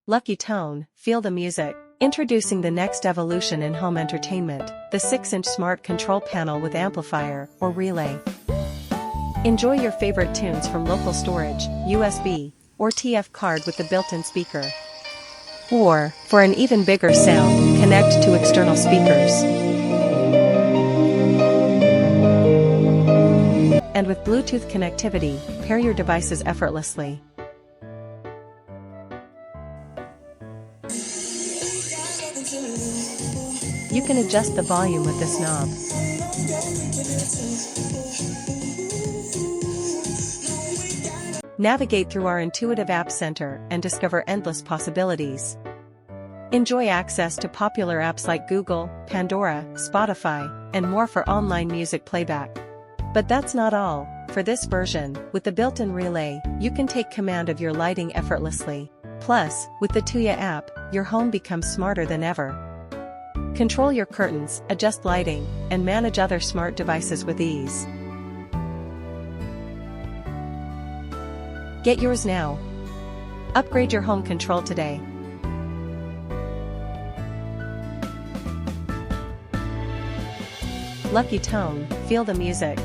Lucky tone, feel the music. Introducing the next evolution in home entertainment, the 6-inch smart control panel with amplifier or relay. Enjoy your favorite tunes from local storage, USB, or TF card with the built-in speaker. Or, for an even bigger sound, connect to external speakers. And with Bluetooth connectivity, pair your devices effortlessly. You can adjust the volume with this knob. Navigate through our intuitive app center and discover endless possibilities. Enjoy access to popular apps like Google, Pandora, Spotify, and more for online music playback. But that's not all. For this version, with the built-in relay, you can take command of your lighting effortlessly. Plus, with the Tuya app, your home becomes smarter than ever. Control your curtains, adjust lighting, and manage other smart devices with ease. Get yours now. Upgrade your home control today. Lucky tone, feel the music.